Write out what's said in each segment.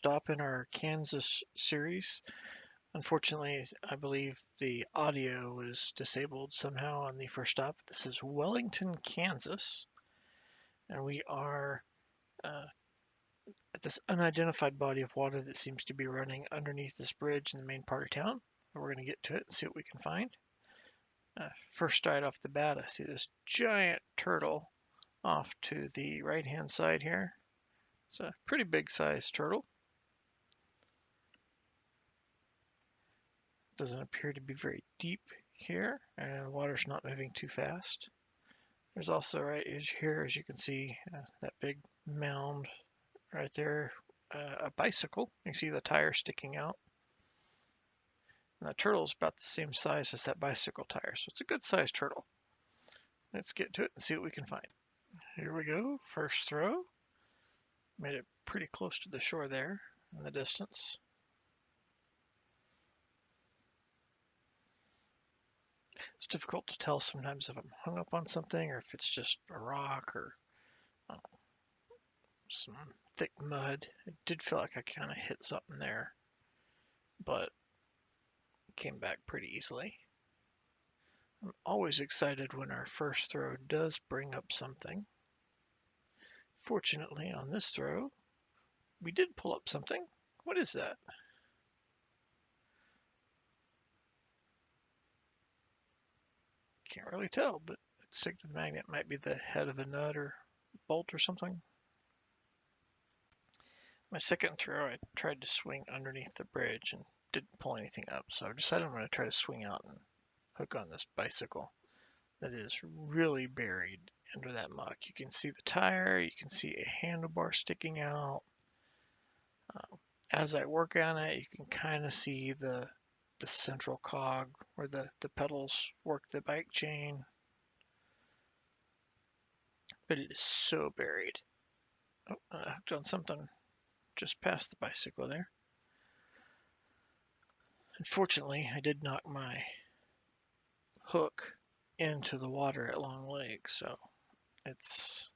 stop in our Kansas series. Unfortunately, I believe the audio was disabled somehow on the first stop. This is Wellington, Kansas, and we are at this unidentified body of water that seems to be running underneath this bridge in the main part of town. We're going to get to it and see what we can find. First right off the bat, I see this giant turtle off to the right-hand side here. It's a pretty big sized turtle. Doesn't appear to be very deep here, and the water's not moving too fast. There's also right here, as you can see, that big mound right there, a bicycle. You can see the tire sticking out. And the turtle's about the same size as that bicycle tire, so it's a good sized turtle. Let's get to it and see what we can find. Here we go, first throw. Made it pretty close to the shore there in the distance. It's difficult to tell sometimes if I'm hung up on something or if it's just a rock or some thick mud. It did feel like I kind of hit something there, but it came back pretty easily. I'm always excited when our first throw does bring up something. Fortunately, on this throw, we did pull up something. What is that? Can't really tell, but it's stick to the magnet. Might be the head of a nut or bolt or something. My second throw, I tried to swing underneath the bridge and didn't pull anything up, so I decided I'm going to try to swing out and hook on this bicycle that is really buried under that muck. You can see the tire, you can see a handlebar sticking out. As I work on it, you can kind of see the central cog where the pedals work the bike chain, but it is so buried. Oh, I hooked on something just past the bicycle there. Unfortunately, I did knock my hook into the water at long legs, so it's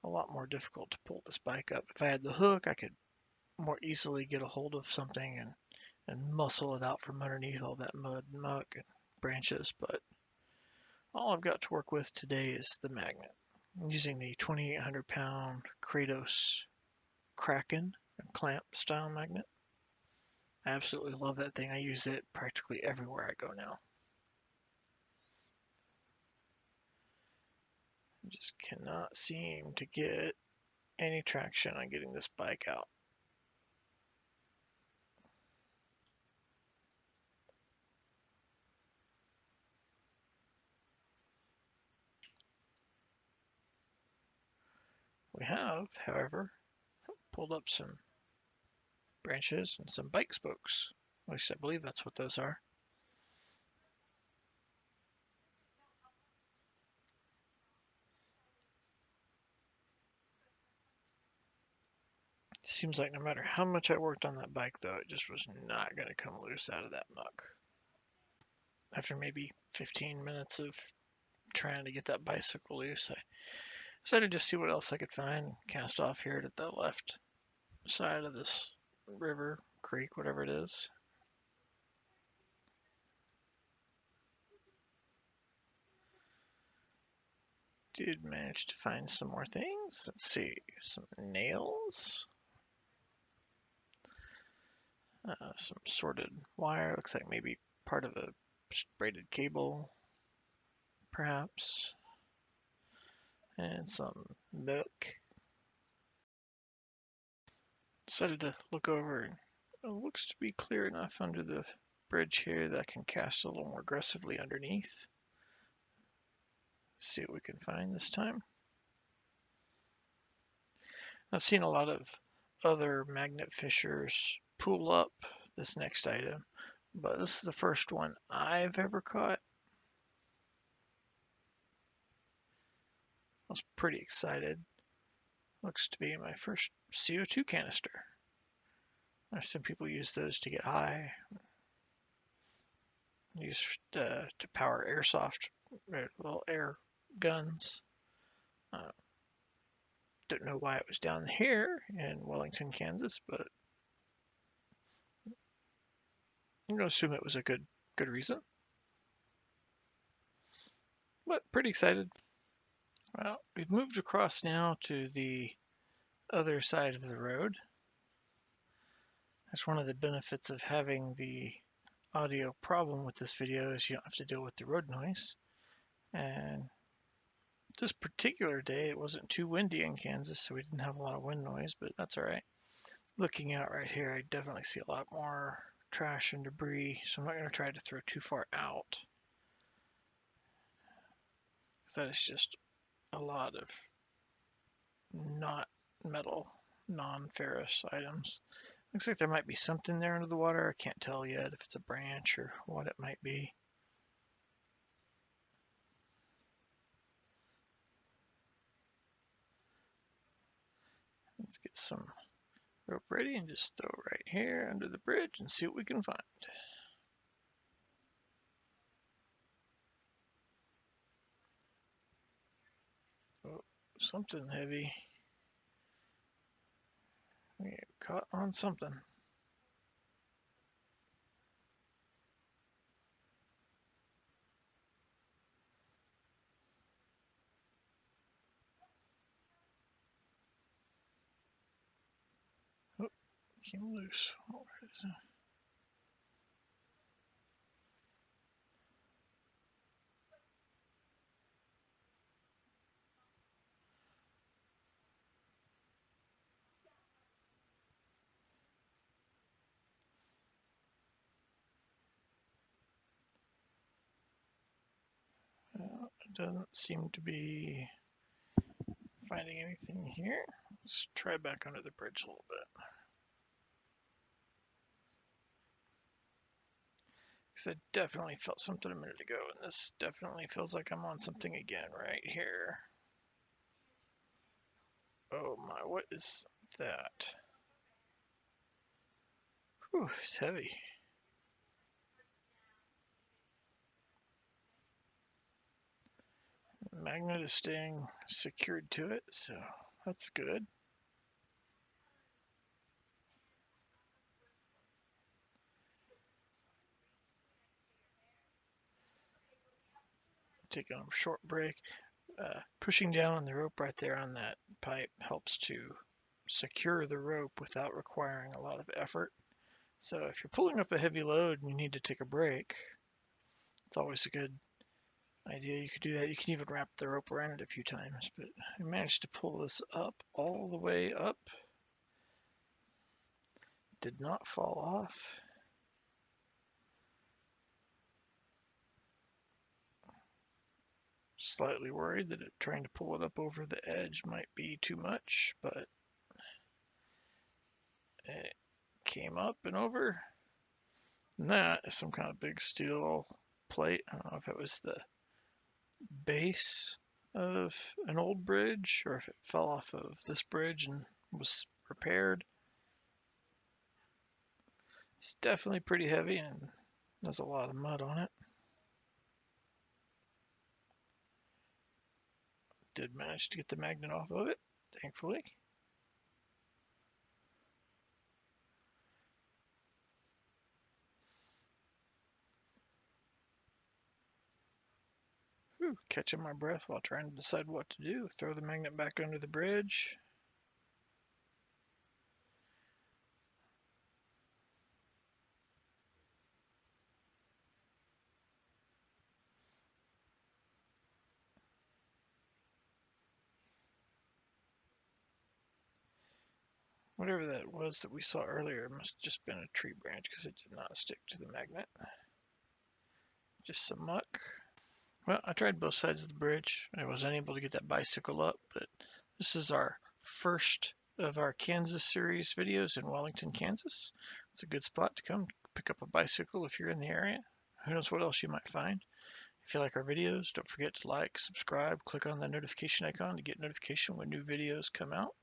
a lot more difficult to pull this bike up. If I had the hook, I could more easily get a hold of something and muscle it out from underneath all that mud and muck and branches, but all I've got to work with today is the magnet. I'm using the 2,800 pound Kratos Kraken clamp style magnet. I absolutely love that thing. I use it practically everywhere I go now. I just cannot seem to get any traction on getting this bike out. We have, however, pulled up some branches and some bike spokes. At least I believe that's what those are. Seems like no matter how much I worked on that bike, though, it just was not going to come loose out of that muck. After maybe 15 minutes of trying to get that bicycle loose, I decided to see what else I could find. Cast off here to the left side of this river, creek, whatever it is. Did manage to find some more things. Let's see, some nails. Some sorted wire. Looks like maybe part of a braided cable, perhaps. And some milk. Decided to look over, and it looks to be clear enough under the bridge here that I can cast a little more aggressively underneath. See what we can find this time. I've seen a lot of other magnet fishers pull up this next item, but this is the first one I've ever caught. I was pretty excited. Looks to be my first CO2 canister. Some people use those to get high, used to power airsoft, well, air guns. Don't know why it was down here in Wellington, Kansas, but I'm going to assume it was a good reason. But pretty excited. Well, we've moved across now to the other side of the road. That's one of the benefits of having the audio problem with this video is you don't have to deal with the road noise. And this particular day, it wasn't too windy in Kansas, so we didn't have a lot of wind noise, but that's all right. Looking out right here, I definitely see a lot more trash and debris, so I'm not going to try to throw too far out, because that is just a lot of not metal, non-ferrous items. Looks like there might be something there under the water. I can't tell yet if it's a branch or what it might be. Let's get some rope ready and just throw it right here under the bridge and see what we can find. Oh, something heavy. We get caught on something. Oh, came loose. Oh, it doesn't seem to be finding anything here. Let's try back under the bridge a little bit. Because I definitely felt something a minute ago, and this definitely feels like I'm on something again right here. Oh my, what is that? Whew, it's heavy. The magnet is staying secured to it, so that's good. Taking a short break. Pushing down on the rope right there on that pipe helps to secure the rope without requiring a lot of effort. So if you're pulling up a heavy load and you need to take a break, it's always a good idea. You could do that. You can even wrap the rope around it a few times, but I managed to pull this up all the way up. Did not fall off. Slightly worried that trying to pull it up over the edge might be too much, but it came up and over. And that is some kind of big steel plate. I don't know if it was the base of an old bridge or if it fell off of this bridge and was repaired. It's definitely pretty heavy and there's a lot of mud on it. Did manage to get the magnet off of it, thankfully. Whew, catching my breath while trying to decide what to do. Throw the magnet back under the bridge. Whatever that was that we saw earlier must have just been a tree branch because it did not stick to the magnet. Just some muck. Well, I tried both sides of the bridge. I was unable to get that bicycle up, but this is our first of our Kansas series videos in Wellington, Kansas. It's a good spot to come pick up a bicycle if you're in the area. Who knows what else you might find. If you like our videos, don't forget to like, subscribe, click on the notification icon to get notification when new videos come out.